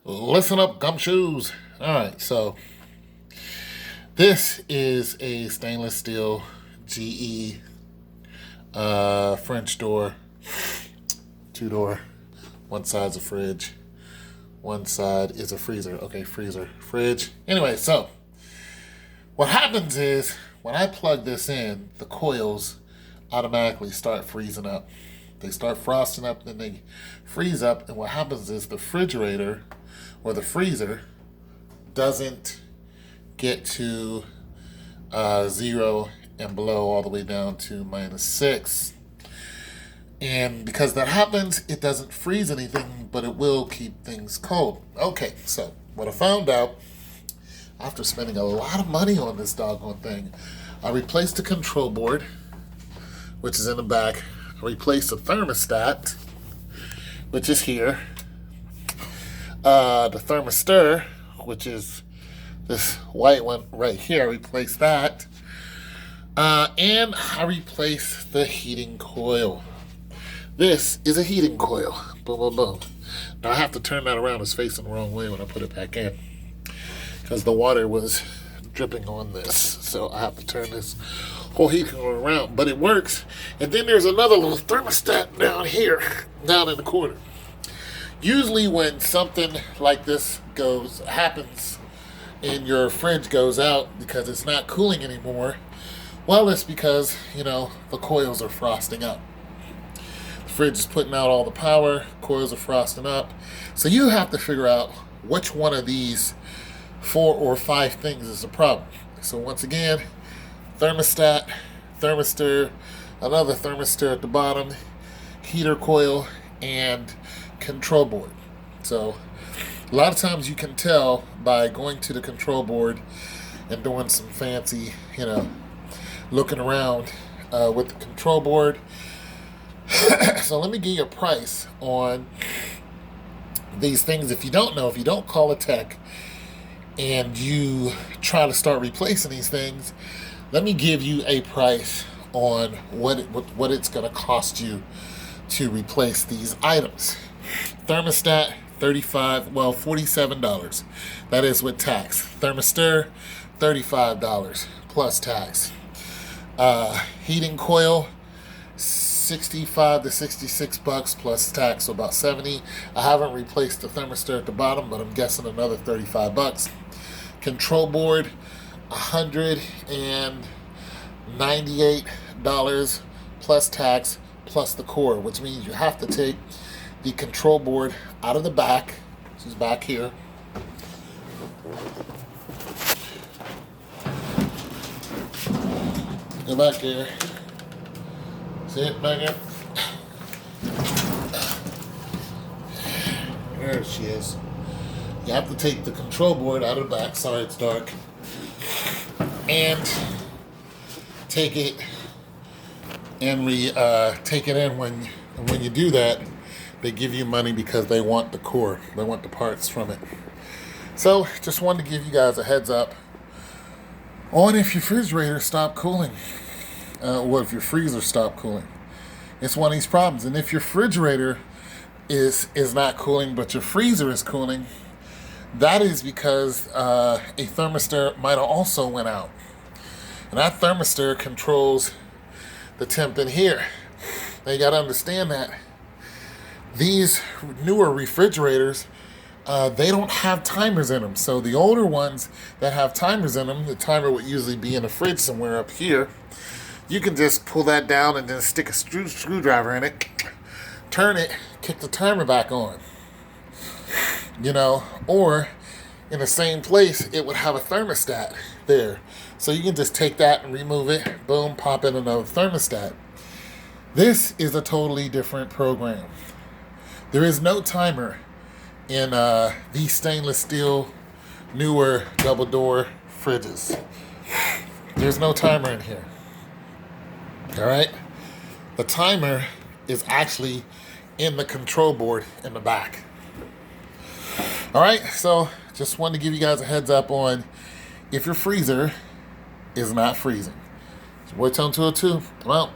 Listen up, gumshoes. All right, so this is a stainless steel GE French door, two door. One side's a fridge, one side is a freezer. Okay, freezer, fridge. Anyway, so what happens is when I plug this in, the coils automatically start freezing up. They start frosting up, then they freeze up, and what happens is the refrigerator or the freezer doesn't get to 0 and below all the way down to -6. And because that happens, it doesn't freeze anything, but it will keep things cold. Okay, so what I found out after spending a lot of money on this doggone thing, I replaced the control board, which is in the back. I replaced the thermostat, which is here. The thermistor, which is this white one right here, I replaced that. And I replaced the heating coil. This is a heating coil. Boom, boom, boom. Now I have to turn that around. It's facing the wrong way when I put it back in, because the water was dripping on this. So I have to turn this whole heating coil around. But it works. And then there's another little thermostat down here, down in the corner. Usually when something like this happens and your fridge goes out because it's not cooling anymore, well, it's because, the coils are frosting up. The fridge is putting out all the power, coils are frosting up. So you have to figure out which one of these 4 or 5 things is the problem. So once again, thermostat, thermistor, another thermistor at the bottom, heater coil, and control board. So a lot of times you can tell by going to the control board and doing some fancy, looking around with the control board. So let me give you a price on these things. If you don't know, if you don't call a tech and you try to start replacing these things, let me give you a price on what it's going to cost you to replace these items. Thermostat, $47. That is with tax. Thermistor, $35 plus tax. Heating coil, $65 to $66 plus tax, so about $70. I haven't replaced the thermistor at the bottom, but I'm guessing another $35. Control board, $198 plus tax plus the core, which means you have to take the control board out of the back. This is back here. Go back there. See it back here? There she is. You have to take the control board out of the back. Sorry, it's dark. And take it and take it in. When you do that, they give you money because they want the core. They want the parts from it. So just wanted to give you guys a heads up on if your refrigerator stopped cooling, or if your freezer stopped cooling. It's one of these problems. And if your refrigerator is not cooling, but your freezer is cooling, that is because a thermistor might have also went out. And that thermistor controls the temp in here. Now you got to understand that these newer refrigerators, they don't have timers in them. So the older ones that have timers in them, the timer would usually be in the fridge somewhere up here. You can just pull that down and then stick a screwdriver in it, turn it, kick the timer back on. Or in the same place, it would have a thermostat there. So you can just take that and remove it, boom, pop in another thermostat. This is a totally different program. There is no timer in these stainless steel, newer double door fridges. There's no timer in here. All right? The timer is actually in the control board in the back. All right? So just wanted to give you guys a heads up on if your freezer is not freezing. It's Boy Tone 202. Come out.